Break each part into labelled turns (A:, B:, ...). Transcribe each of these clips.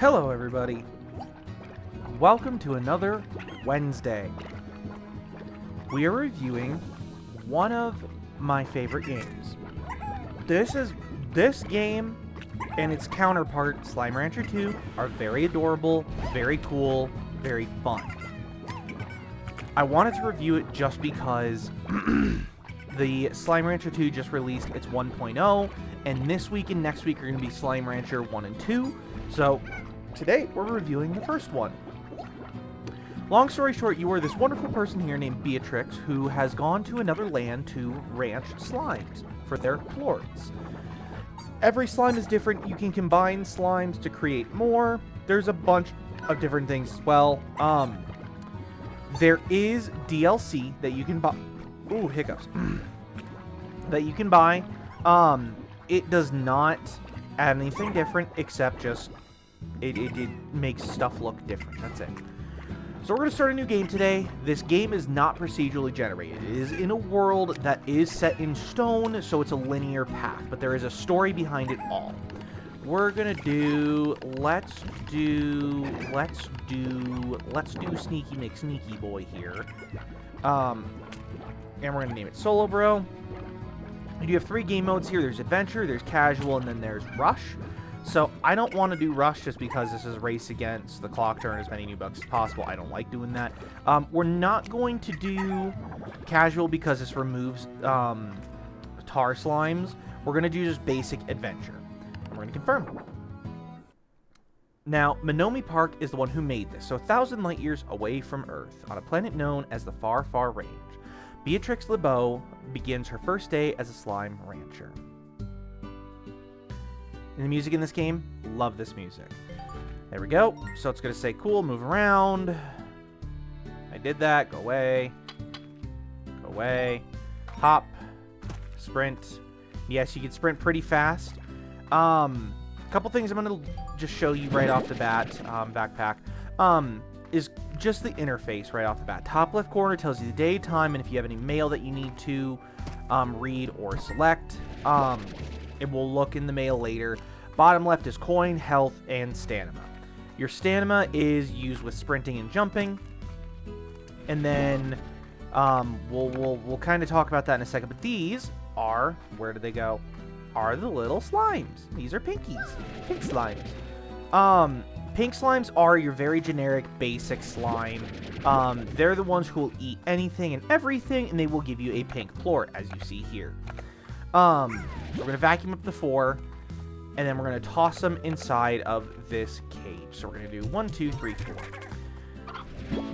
A: Hello everybody. Welcome to another Wednesday. We are reviewing one of my favorite games. This game and its counterpart, Slime Rancher 2, are very adorable, very cool, very fun. I wanted to review it just because the Slime Rancher 2 just released its 1.0, and this week and next week are going to be Slime Rancher 1 and 2, so today we're reviewing the first one. Long story short, you are this wonderful person here named Beatrix who has gone to another land to ranch slimes for their plorts. Every slime is different. You can combine slimes to create more. There's a bunch of different things as well. There is DLC that you can buy. Ooh, hiccups. That you can buy. It does not add anything different except just it makes stuff look different. That's it. So we're going to start a new game today. This game is not procedurally generated. It is in a world that is set in stone, so it's a linear path, but there is a story behind it all. We're going to do, let's do Sneaky McSneaky Boy here. And we're going to name it Solo Bro. You have 3 game modes here. There's Adventure, there's Casual, and then there's Rush. So I don't want to do Rush just because this is race against the clock, turn as many new bugs as possible. I don't like doing that. We're not going to do Casual because this removes tar slimes. We're going to do just basic Adventure. We're going to confirm. Now, Minomi Park is the one who made this, so 1,000 light years away from Earth, on a planet known as the Far, Far Range. Beatrix LeBeau begins her first day as a slime rancher. And the music in this game, love this music. There we go. So it's going to say, cool, move around. I did that. Go away. Go away. Hop. Sprint. Yes, you can sprint pretty fast. Couple things I'm going to just show you right off the bat, backpack, is just the interface right off the bat. Top left corner tells you the day, time, and if you have any mail that you need to read or select. It will look in the mail later. Bottom left is coin, health, and stamina. Your stamina is used with sprinting and jumping. And then we'll kind of talk about that in a second. But these are, where do they go? Are the little slimes. These are pinkies. Pink slimes. Pink slimes are your very generic, basic slime. They're the ones who will eat anything and everything, and they will give you a pink plort, as you see here. We're going to vacuum up the 4, and then we're going to toss them inside of this cage. So we're going to do 1, 2, 3, 4.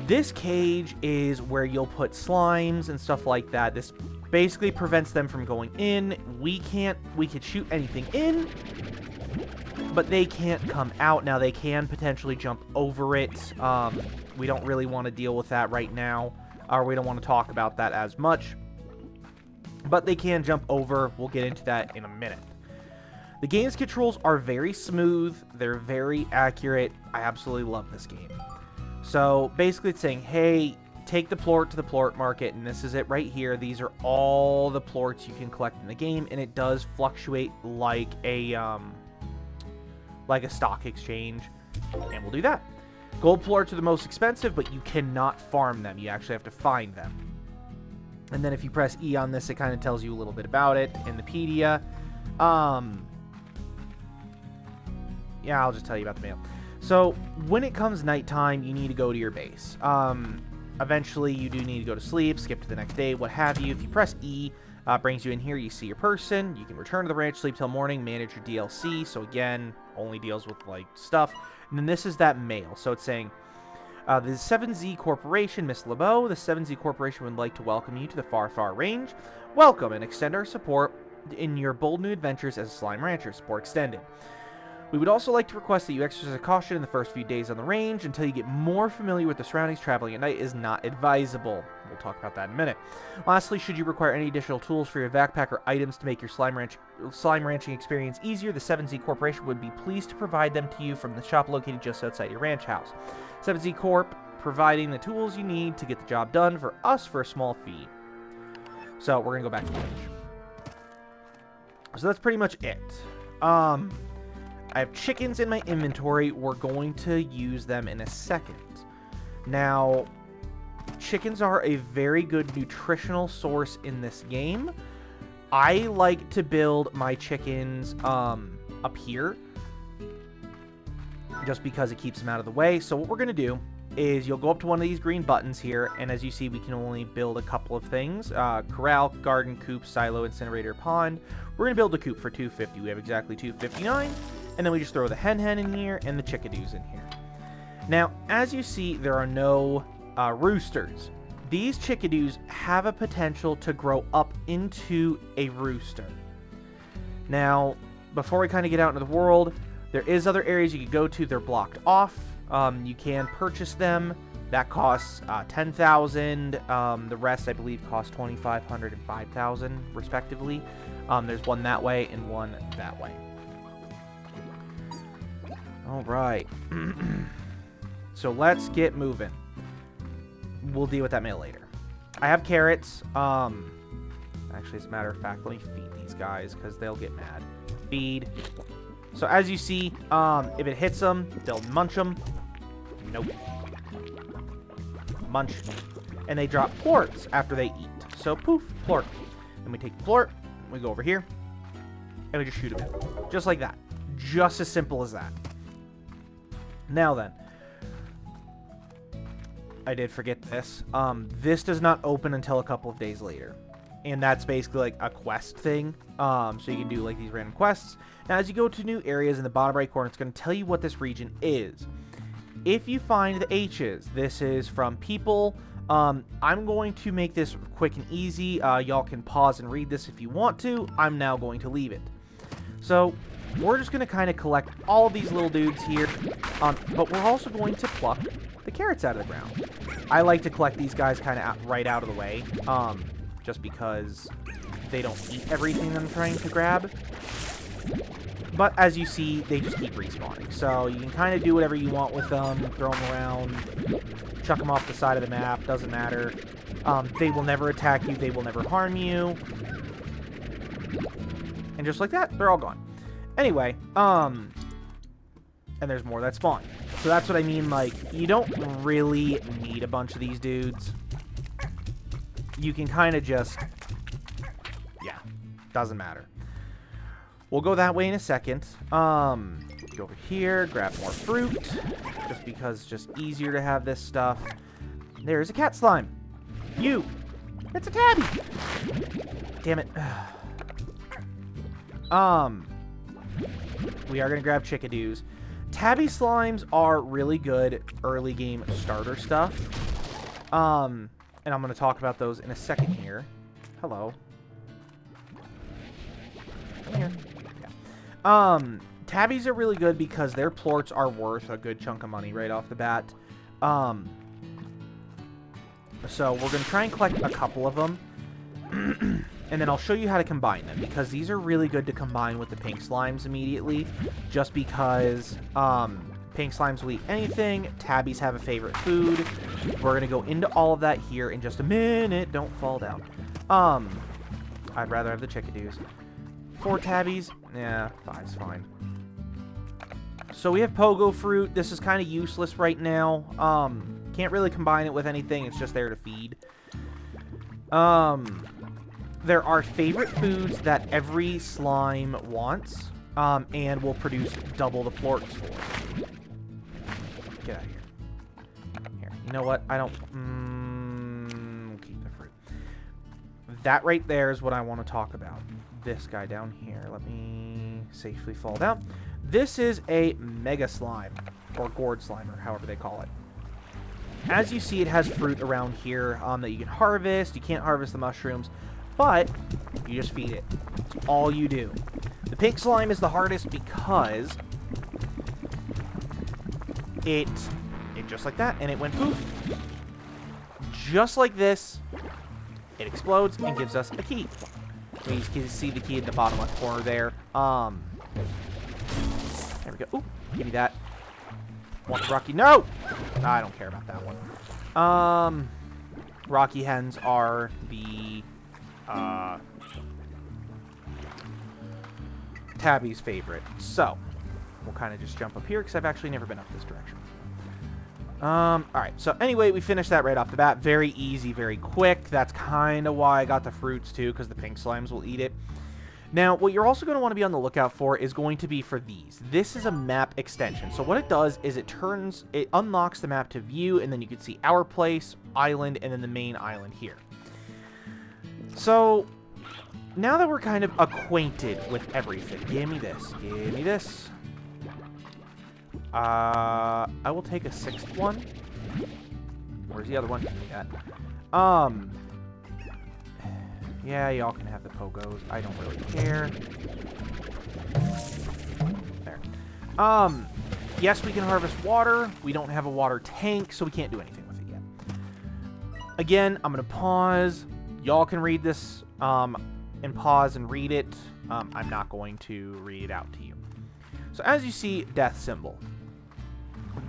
A: This cage is where you'll put slimes and stuff like that. This basically prevents them from going in. We could shoot anything in, but they can't come out. Now, they can potentially jump over it. We don't really want to deal with that right now, or we don't want to talk about that as much. But they can jump over. We'll get into that in a minute. The game's controls are very smooth. They're very accurate. I absolutely love this game. So basically it's saying, hey, take the plort to the plort market, and this is it right here. These are all the plorts you can collect in the game, and it does fluctuate like a stock exchange, and we'll do that. Gold plorts are the most expensive, but you cannot farm them. You actually have to find them. And then if you press E on this, it kind of tells you a little bit about it in the pedia. Yeah, I'll just tell you about the mail. So when it comes nighttime, you need to go to your base. Eventually, you do need to go to sleep, skip to the next day, what have you. If you press E, brings you in here. You see your person. You can return to the ranch, sleep till morning, manage your DLC. So again, only deals with like stuff. And then this is that mail. So it's saying, the 7Z Corporation, Miss LeBeau, the 7Z Corporation would like to welcome you to the Far, Far Range. Welcome and extend our support in your bold new adventures as a slime rancher. Support extended. We would also like to request that you exercise caution in the first few days on the range until you get more familiar with the surroundings. Traveling at night is not advisable. We'll talk about that in a minute. Lastly, should you require any additional tools for your backpack or items to make your slime ranching experience easier, the 7Z Corporation would be pleased to provide them to you from the shop located just outside your ranch house. 7Z Corp, providing the tools you need to get the job done for us for a small fee. So we're going to go back to the ranch. So that's pretty much it. I have chickens in my inventory. We're going to use them in a second. Now, chickens are a very good nutritional source in this game. I like to build my chickens up here just because it keeps them out of the way. So what we're going to do is you'll go up to one of these green buttons here, and as you see, we can only build a couple of things. Corral, garden, coop, silo, incinerator, pond. We're going to build a coop for 250. We have exactly 259, and then we just throw the hen in here and the chickadees in here. Now, as you see, there are no roosters. These chickadees have a potential to grow up into a rooster. Now, before we kind of get out into the world, there is other areas you can go to. They're blocked off. You can purchase them. That costs 10,000. The rest, I believe, costs 2,500 and 5,000, respectively. There's one that way and one that way. All right. So let's get moving. We'll deal with that mail later. I have carrots. Actually, as a matter of fact, let me feed these guys because they'll get mad. Feed. So as you see, if it hits them, they'll munch them. Nope. Munch. And they drop plorts after they eat. So poof, plort. Then we take the plort, we go over here, and we just shoot them in. Just like that. Just as simple as that. Now then. I did forget this. This does not open until a couple of days later. And that's basically like a quest thing. So you can do like these random quests. Now as you go to new areas in the bottom right corner, it's going to tell you what this region is. If you find the H's, this is from people. I'm going to make this quick and easy. Y'all can pause and read this if you want to. I'm now going to leave it. So we're just going to kind of collect all of these little dudes here. But we're also going to pluck the carrots out of the ground. I like to collect these guys kind of right out of the way. Just because they don't eat everything that I'm trying to grab. But as you see, they just keep respawning. So you can kind of do whatever you want with them. Throw them around. Chuck them off the side of the map. Doesn't matter. They will never attack you. They will never harm you. And just like that, they're all gone. Anyway, and there's more that spawn. So that's what I mean, like, you don't really need a bunch of these dudes. You can kind of just, yeah, doesn't matter. We'll go that way in a second. Go over here, grab more fruit, just because it's just easier to have this stuff. There's a cat slime. You! It's a tabby! Damn it. We are going to grab chickadees. Tabby slimes are really good early game starter stuff. And I'm going to talk about those in a second here. Hello. Come here. Yeah. Tabbies are really good because their plorts are worth a good chunk of money right off the bat. So we're going to try and collect a couple of them. And then I'll show you how to combine them, because these are really good to combine with the pink slimes immediately, just because pink slimes will eat anything. Tabbies have a favorite food. We're going to go into all of that here in just a minute. Don't fall down. I'd rather have the chickadees. 4 tabbies? Yeah, 5's fine. So we have pogo fruit. This is kind of useless right now. Can't really combine it with anything. It's just there to feed. There are favorite foods that every slime wants, and will produce double the plorts for. Get out of here. Here, you know what? I don't... we'll keep the fruit. That right there is what I want to talk about. This guy down here. Let me safely fall down. This is a mega slime, or gourd slime, or however they call it. As you see, it has fruit around here that you can harvest. You can't harvest the mushrooms, but you just feed it. That's all you do. The pink slime is the hardest because it just like that, and it went poof. Just like this, it explodes and gives us a key. You can see the key in the bottom left corner there. There we go. Ooh, give me that. Want Rocky? No! I don't care about that one. Rocky hens are the Tabby's favorite. So, we'll kind of just jump up here because I've actually never been up this direction. Alright, so anyway, we finished that right off the bat. Very easy, very quick. That's kind of why I got the fruits too, because the pink slimes will eat it. Now, what you're also going to want to be on the lookout for is going to be for these. This is a map extension. So what it does is it unlocks the map to view, and then you can see our place, island, and then the main island here. So, now that we're kind of acquainted with everything, give me this, give me this. I will take a 6th one. Where's the other one? Yeah, y'all can have the pogos. I don't really care. There. Yes, we can harvest water. We don't have a water tank, so we can't do anything with it yet. Again, I'm going to pause. Y'all can read this and pause and read it. I'm not going to read it out to you. So as you see, death symbol.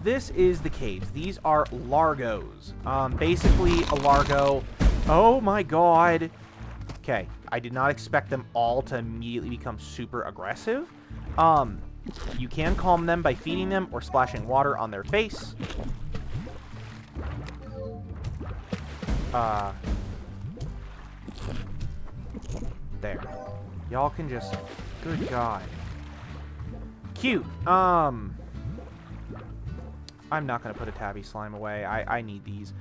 A: This is the caves. These are largos. Basically, a largo... Oh my god! Okay, I did not expect them all to immediately become super aggressive. You can calm them by feeding them or splashing water on their face. There. Y'all can just... Good god. Cute. I'm not going to put a tabby slime away. I need these.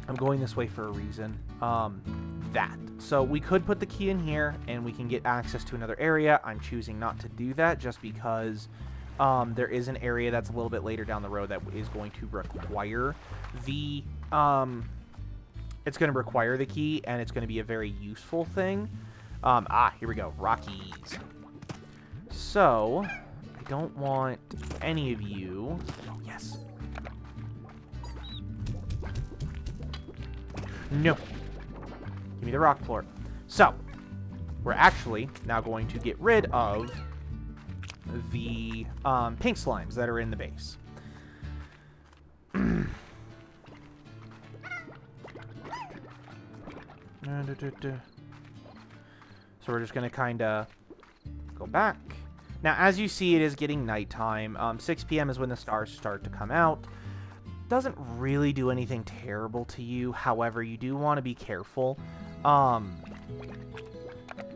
A: I'm going this way for a reason. So we could put the key in here and we can get access to another area. I'm choosing not to do that just because there is an area that's a little bit later down the road that is going to require the it's going to require the key, and it's going to be a very useful thing. Here we go. Rockies. So I don't want any of you. Yes. No. Give me the rock plort. So, we're actually now going to get rid of the pink slimes that are in the base. So we're just going to kind of go back. Now, as you see, it is getting nighttime. 6 p.m. is when the stars start to come out. Doesn't really do anything terrible to you. However, you do want to be careful.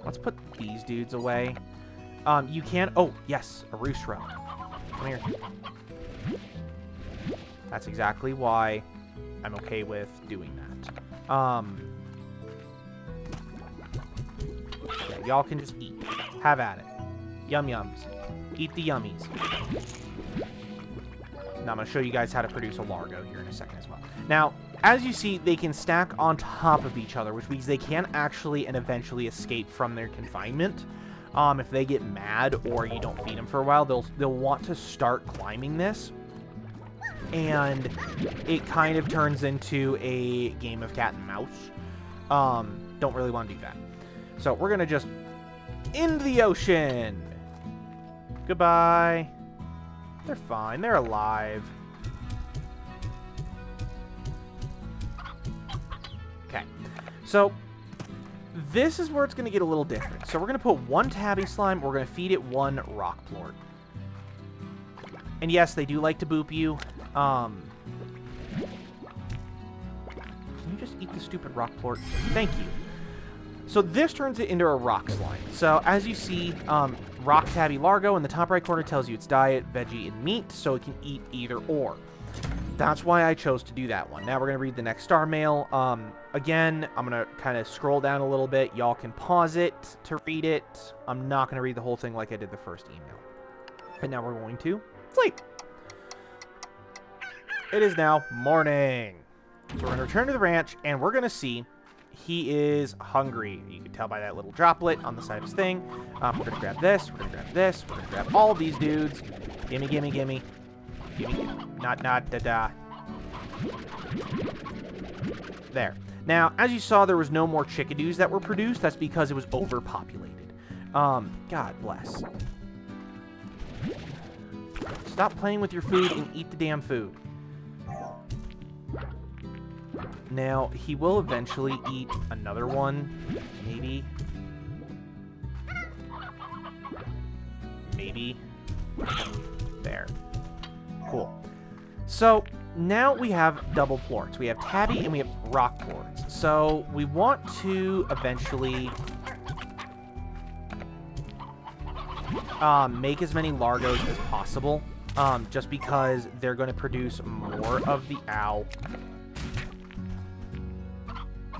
A: Let's put these dudes away. You can... Oh, yes, a rooster. Come here. That's exactly why I'm okay with doing that. Yeah, y'all can just eat. Have at it. Yum yums. Eat the yummies. Now I'm going to show you guys how to produce a largo here in a second as well. Now, as you see, they can stack on top of each other, which means they can actually and eventually escape from their confinement. If they get mad or you don't feed them for a while, they'll want to start climbing this. And it kind of turns into a game of cat and mouse. Don't really want to do that. So we're going to just... Into the ocean! Goodbye. They're fine. They're alive. Okay. So, this is where it's going to get a little different. So, we're going to put one tabby slime. We're going to feed it one rock plort. And yes, they do like to boop you. Can you just eat the stupid rock plort? Thank you. So this turns it into a rock slime. So as you see, rock tabby largo in the top right corner tells you its diet, veggie, and meat, so it can eat either or. That's why I chose to do that one. Now we're going to read the next star mail. Again, I'm going to kind of scroll down a little bit. Y'all can pause it to read it. I'm not going to read the whole thing like I did the first email. And now we're going to sleep. It is now morning. So we're going to return to the ranch, and we're going to see... He is hungry. You can tell by that little droplet on the side of his thing. We're going to grab this. We're going to grab this. We're going to grab all of these dudes. Gimme, gimme, gimme. Gimme. Not, da-da. There. Now, as you saw, there was no more chickadees that were produced. That's because it was overpopulated. God bless. Stop playing with your food and eat the damn food. Now, he will eventually eat another one, maybe. Maybe. There. Cool. So now we have double plorts. We have tabby and we have rock plorts. So we want to eventually make as many largos as possible, just because they're going to produce more of the owl.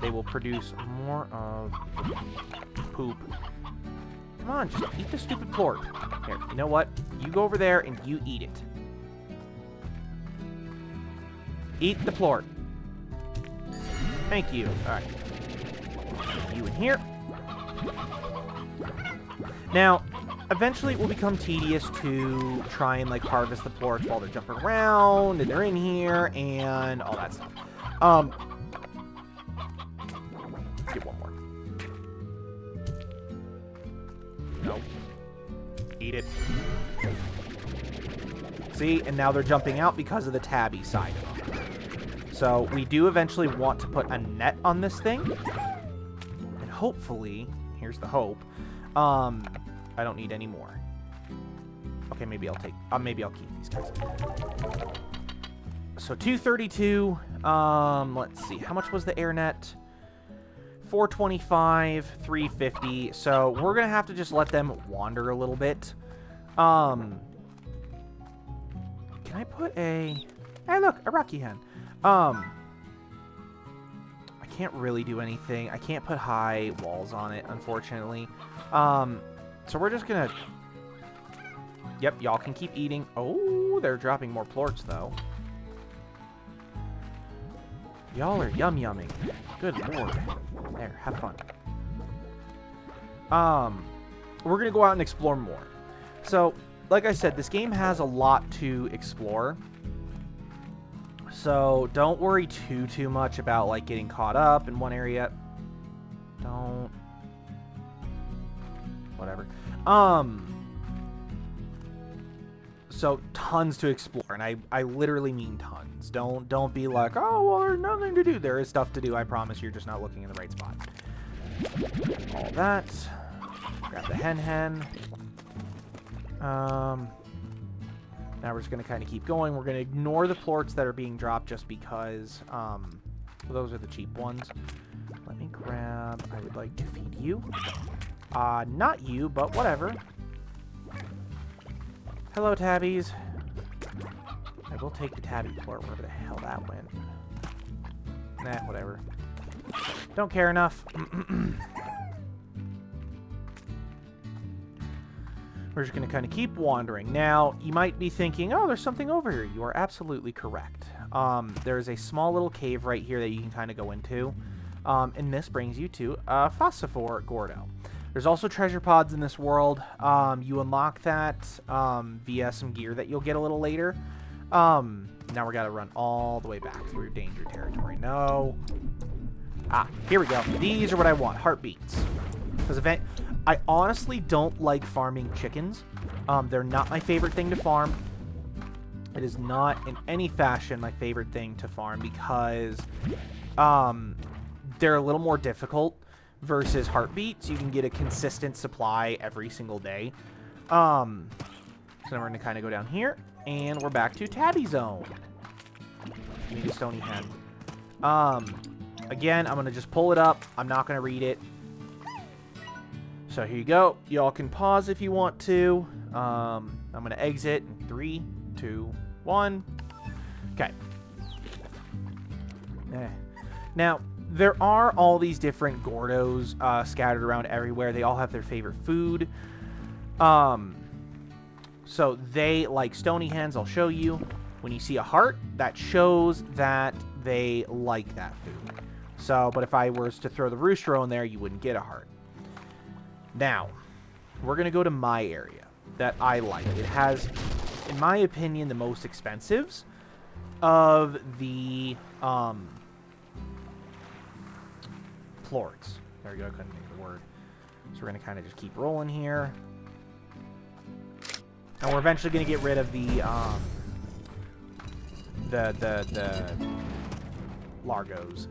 A: They will produce more of poop. Come on, just eat the stupid plort. Here, you know what? You go over there and you eat it. Eat the plort. Thank you. All right. You in here. Now, eventually it will become tedious to try and, like, harvest the plorts while they're jumping around and they're in here and all that stuff. Let's get one more. Nope. Eat it. See? And now they're jumping out because of the tabby side of them. So we do eventually want to put a net on this thing. And hopefully, here's the hope, I don't need any more. Okay, maybe I'll take, maybe I'll keep these guys. So 232, let's see, how much was the air net? 425, 350. So we're going to have to just let them wander a little bit. Can I put a... Hey, look, a rocky hen. I can't really do anything. I can't put high walls on it, unfortunately. So we're just going to... Yep, y'all can keep eating. Oh, they're dropping more plorts, though. Y'all are yum-yumming. Good lord. There, have fun. We're going to go out and explore more. So, like I said, this game has a lot to explore. So, don't worry too much about, like, getting caught up in one area. Don't. Whatever. So, tons to explore, and I literally mean tons. Don't be like, oh, well, there's nothing to do. There is stuff to do, I promise. You're just not looking in the right spot. All that. Grab the hen. Now we're just going to kind of keep going. We're going to ignore the plorts that are being dropped just because those are the cheap ones. Let me grab... I would like to feed you. Not you, but whatever. Hello, tabbies. I will take the tabby plort wherever the hell that went. Nah, whatever. Don't care enough. We're just going to kind of keep wandering. Now, you might be thinking, oh, there's something over here. You are absolutely correct. There's a small little cave right here that you can kind of go into. And this brings you to Phosphor Gordo. There's also treasure pods in this world. You unlock that via some gear that you'll get a little later. Now we got to run all the way back through danger territory. No. Here we go. These are what I want. Heartbeats. Because I honestly don't like farming chickens. They're not my favorite thing to farm. It is not in any fashion my favorite thing to farm because they're a little more difficult versus heartbeats. You can get a consistent supply every single day. So now we're going to kind of go down here, and we're back to Tabby Zone. Give me the stony hen. Again, I'm going to just pull it up. I'm not going to read it. So here you go. Y'all can pause if you want to. I'm going to exit in 3, 2, 1. Okay. Now, there are all these different Gordos scattered around everywhere. They all have their favorite food. So they like stony hens. I'll show you. When you see a heart, that shows that they like that food. So, but if I was to throw the rooster in there, you wouldn't get a heart. Now, we're going to go to my area that I like. It has, in my opinion, the most expensives of the plorts. There we go. I couldn't think of the word. So we're going to kind of just keep rolling here. And we're eventually going to get rid of the largos.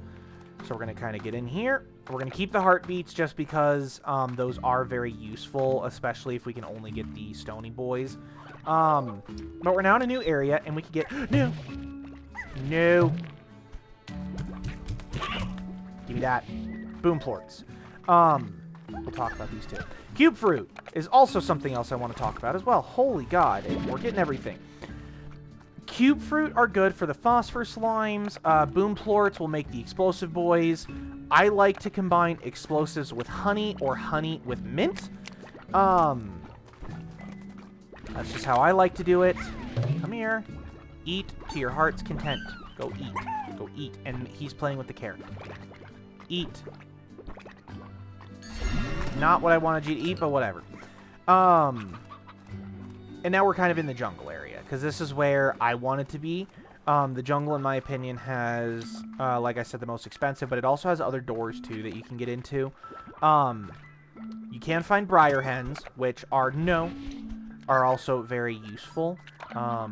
A: So we're going to kind of get in here. We're going to keep the heartbeats just because those are very useful, especially if we can only get the stony boys. But we're now in a new area, and we can get... No! No! Give me that. Boom plorts. We'll talk about these two. Cube fruit is also something else I want to talk about as well. Holy God, we're getting everything. Cube fruit are good for the phosphor slimes. Boom plorts will make the explosive boys. I like to combine explosives with honey or honey with mint. That's just how I like to do it. Come here. Eat to your heart's content. Go eat. Go eat. And he's playing with the carrot. Eat. Not what I wanted you to eat, but whatever. And now we're kind of in the jungle area, because this is where I want it to be. The jungle, in my opinion, has, like I said, the most expensive, but it also has other doors, too, that you can get into. You can find briar hens, which are also very useful. I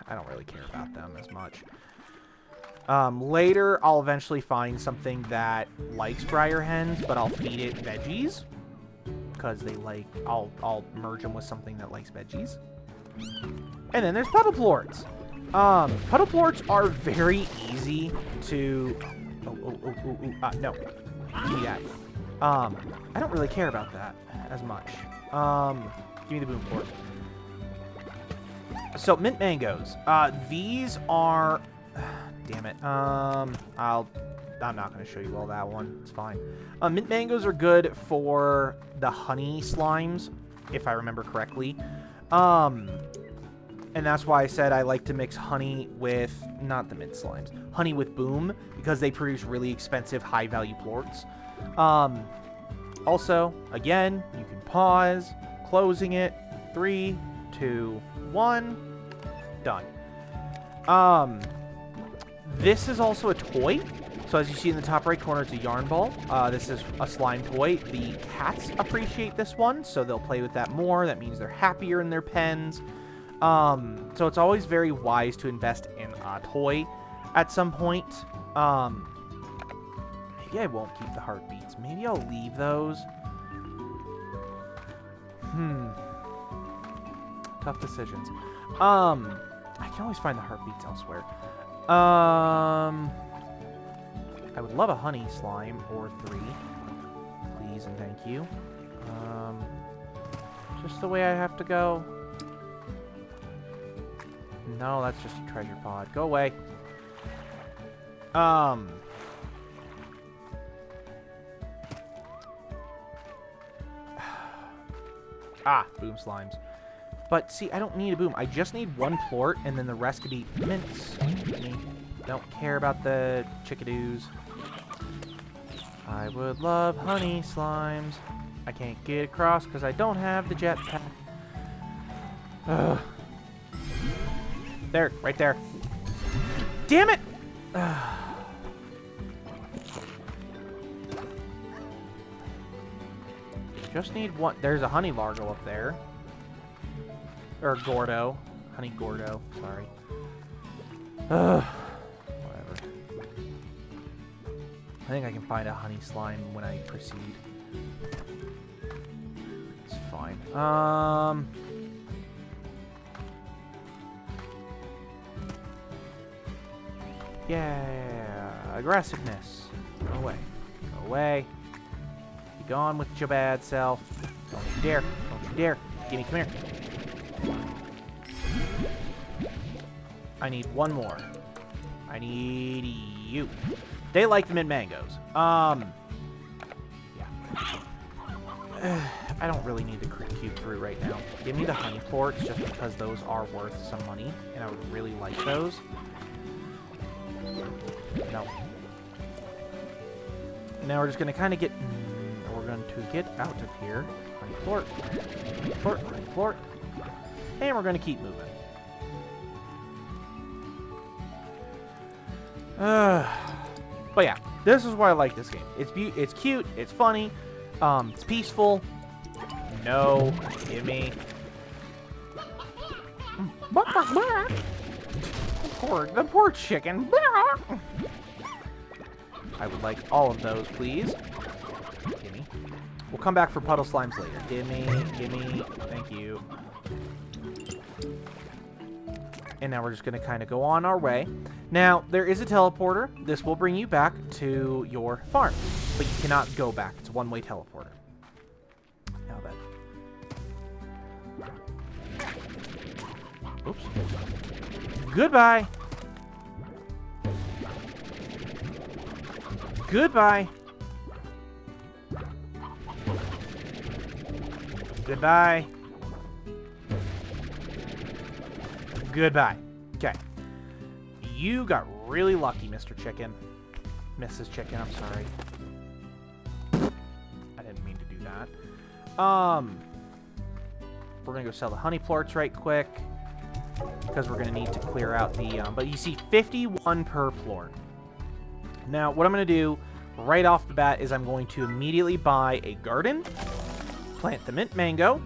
A: don't really care about them as much. Later, I'll eventually find something that likes briar hens, but I'll feed it veggies. Because they like... I'll merge them with something that likes veggies. And then there's puddle plorts. Puddle plorts are very easy to... no. Give me that. I don't really care about that as much. Give me the boom plort. So, mint mangoes. These are... Damn it. I'm not going to show you all that one. It's fine. Mint mangoes are good for the honey slimes, if I remember correctly. And that's why I said I like to mix honey with... Not the mint slimes. Honey with boom, because they produce really expensive, high-value plorts. Also, again, you can pause, closing it. 3, 2, 1. Done. This is also a toy. So as you see in the top right corner, it's a yarn ball. This is a slime toy. The cats appreciate this one, so they'll play with that more. That means they're happier in their pens. So it's always very wise to invest in a toy at some point. Maybe I won't keep the heartbeats. Maybe I'll leave those. Tough decisions. I can always find the heartbeats elsewhere. I would love a honey slime or 3. Please and thank you. Just the way I have to go. No, that's just a treasure pod. Go away. Boom slimes. But, see, I don't need a boom. I just need 1 plort, and then the rest could be mints. Don't care about the chickadoos. I would love honey slimes. I can't get across because I don't have the jetpack. There, right there. Damn it! Just need 1. There's a honey largo up there. Or Gordo. Honey Gordo. Sorry. Whatever. I think I can find a honey slime when I proceed. It's fine. Yeah. Aggressiveness. Go away. Go away. Be gone with your bad self. Don't you dare. Don't you dare. Gimme, come here. I need 1 more. I need you. They like the mint mangoes. Yeah. I don't really need the cube fruit right now. Give me the honey plorts just because those are worth some money, and I would really like those. No. Now we're just going to kind of get... we're going to get out of here. Honey plort. Honey plort. Honey plort. And we're going to keep moving. But yeah, this is why I like this game. It's cute, it's funny, it's peaceful. No, give me. The poor chicken. I would like all of those, please. Gimme. We'll come back for puddle slimes later. Gimme, gimme. Thank you. And now we're just going to kind of go on our way. Now, there is a teleporter. This will bring you back to your farm. But you cannot go back. It's a one-way teleporter. Now then. Oops. Goodbye. Goodbye. Goodbye. Goodbye. Okay. You got really lucky, Mr. Chicken. Mrs. Chicken, I'm sorry. I didn't mean to do that. We're going to go sell the honey plorts right quick. Because we're going to need to clear out the... but you see 51 per plort. Now, what I'm going to do right off the bat is I'm going to immediately buy a garden. Plant the mint mango.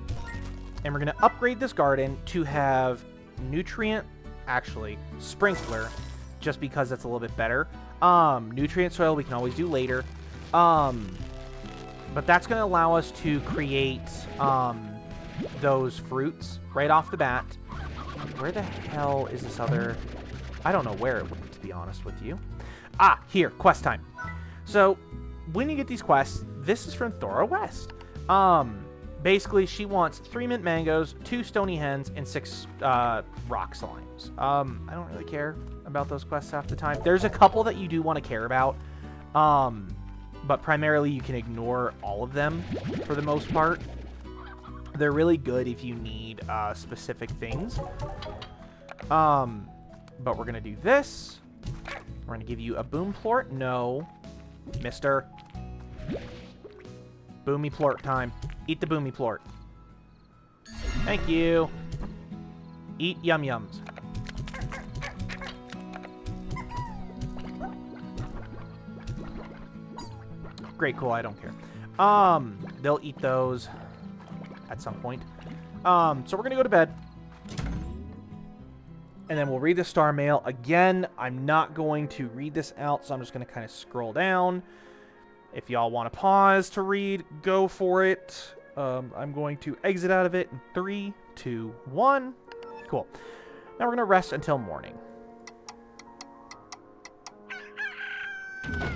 A: And we're going to upgrade this garden to have... nutrient, actually, sprinkler, just because that's a little bit better. Nutrient soil we can always do later. But that's going to allow us to create those fruits right off the bat. Where the hell is this other... I don't know where it went, to be honest with you. Ah, here, quest time. So, when you get these quests, this is from Thora West. Basically, she wants 3 mint mangoes, 2 stony hens, and 6 rock slimes. I don't really care about those quests half the time. There's a couple that you do want to care about, but primarily you can ignore all of them for the most part. They're really good if you need specific things. But we're going to do this. We're going to give you a boom plort. No, mister. Boomy plort time. Eat the boomy plort. Thank you. Eat yum yums. Great, cool, I don't care. They'll eat those at some point. So we're gonna go to bed. And then we'll read the star mail. Again, I'm not going to read this out, so I'm just gonna kind of scroll down. If y'all want to pause to read, go for it. I'm going to exit out of it in 3, 2, 1. Cool. Now we're going to rest until morning.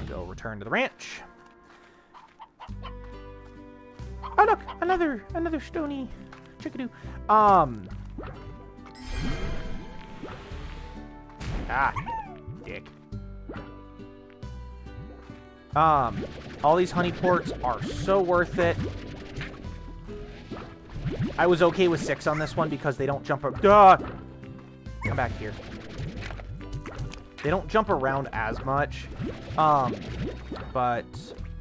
A: Go return to the ranch. Oh, look! Another stony chickadoo. Ah, dick. All these honey plorts are so worth it. I was okay with 6 on this one because they don't jump up. Come back here. They don't jump around as much. But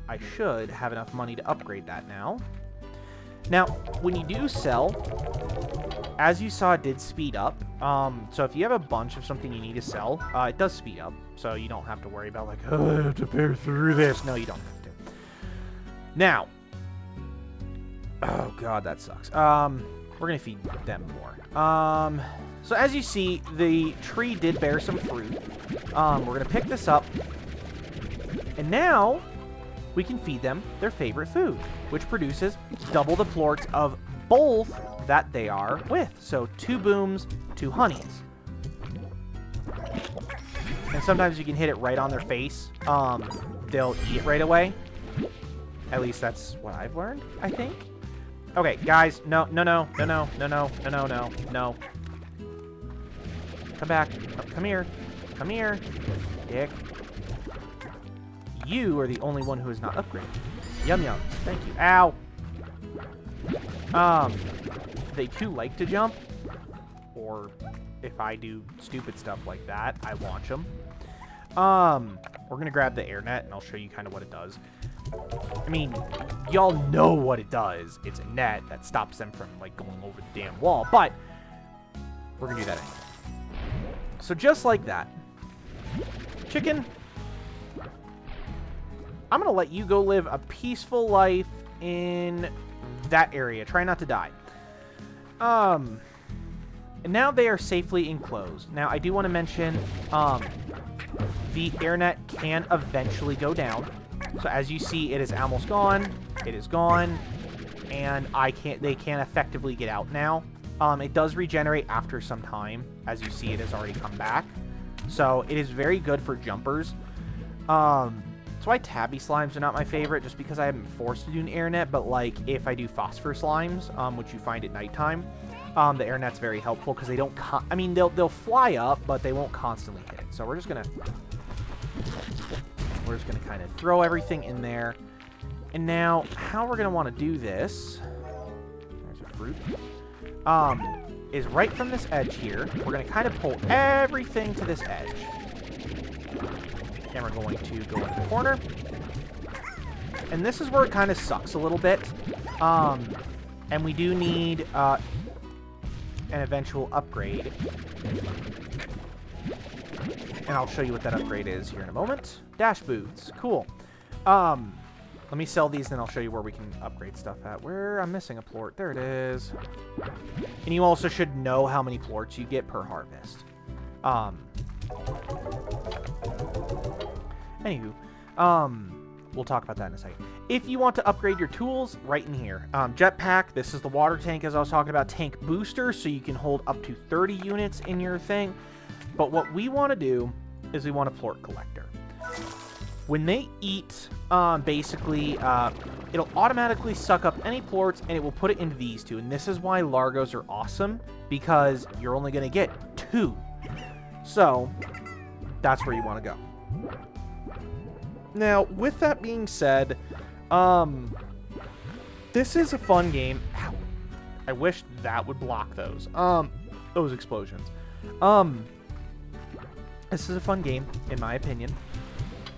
A: I should have enough money to upgrade that now. Now, when you do sell, as you saw, it did speed up. So if you have a bunch of something you need to sell, it does speed up. So you don't have to worry about, like, oh, I have to bear through this. No, you don't have to. Now, oh, God, that sucks. We're going to feed them more. So as you see, the tree did bear some fruit. We're going to pick this up. And now we can feed them their favorite food, which produces double the plorts of both that they are with. So 2 booms, 2 honeys. And sometimes you can hit it right on their face. They'll eat it right away. At least that's what I've learned, I think. Okay, guys, no. Come back. Come here. Come here. Dick. You are the only one who is not upgraded. Yum yum. Thank you. Ow. They too like to jump. Or if I do stupid stuff like that, I launch them. We're going to grab the air net, and I'll show you kind of what it does. I mean, y'all know what it does. It's a net that stops them from, like, going over the damn wall. But we're going to do that anyway. So just like that. Chicken, I'm going to let you go live a peaceful life in that area. Try not to die. And now they are safely enclosed. Now, I do want to mention, the airnet can eventually go down. So as you see, it is almost gone. It is gone. And they can't effectively get out now. It does regenerate after some time. As you see, it has already come back. So it is very good for jumpers. That's why tabby slimes are not my favorite, just because I haven't been forced to do an air net. But like if I do phosphor slimes, which you find at nighttime, the air net's very helpful because they don't. I mean, they'll fly up, but they won't constantly hit it. So we're just gonna kind of throw everything in there. And now, how we're gonna want to do this? There's a fruit. Is right from this edge here. We're gonna kind of pull everything to this edge. And we're going to go in the corner. And this is where it kind of sucks a little bit. And we do need an eventual upgrade. And I'll show you what that upgrade is here in a moment. Dash boots. Cool. Let me sell these, then I'll show you where we can upgrade stuff at. Where I'm missing a plort. There it is. And you also should know how many plorts you get per harvest. Anywho, we'll talk about that in a second. If you want to upgrade your tools, right in here. Jetpack, this is the water tank as I was talking about. Tank booster, so you can hold up to 30 units in your thing. But what we want to do is we want a plort collector. When they eat, basically, it'll automatically suck up any plorts, and it will put it into these two. And this is why Largos are awesome, because you're only going to get 2. So, that's where you want to go. Now, with that being said, this is a fun game. Ow. I wish that would block those explosions. This is a fun game, in my opinion.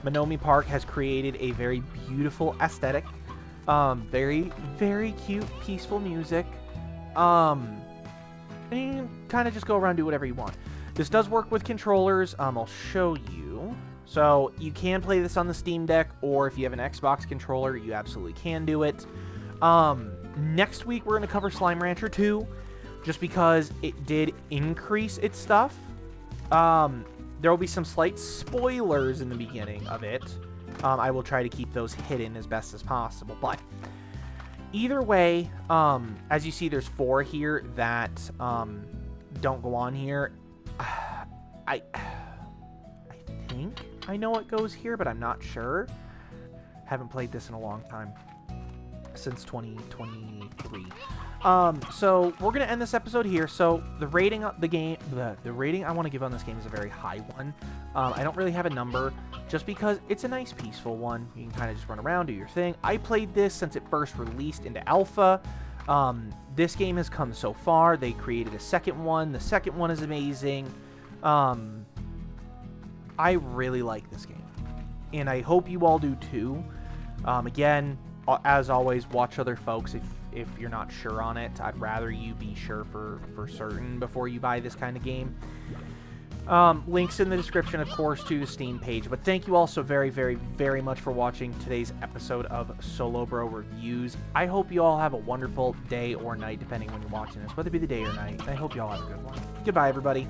A: Monomi Park has created a very beautiful aesthetic. Very, very cute, peaceful music. And you can kind of just go around and do whatever you want. This does work with controllers. I'll show you. So you can play this on the Steam Deck, or if you have an Xbox controller, you absolutely can do it. Next week, we're going to cover Slime Rancher 2, just because it did increase its stuff. There will be some slight spoilers in the beginning of it. I will try to keep those hidden as best as possible. But either way, as you see, there's 4 here that don't go on here. I think I know what goes here, but I'm not sure. Haven't played this in a long time. Since 2023. So we're gonna end this episode here. So the rating of the game, the rating I want to give on this game is a very high one. I don't really have a number, just because it's a nice peaceful one. You can kind of just run around, do your thing. I played this since it first released into alpha. This game has come so far. They created a second one. The second one is amazing. I really like this game, and I hope you all do too. Again, as always, watch other folks if you're not sure on it. I'd rather you be sure for certain before you buy this kind of game. Links in the description, of course, to the Steam page. But thank you all so very, very, very much for watching today's episode of Solo Bro Reviews. I hope you all have a wonderful day or night, depending when you're watching this, whether it be the day or night. I hope you all have a good one. Goodbye, everybody.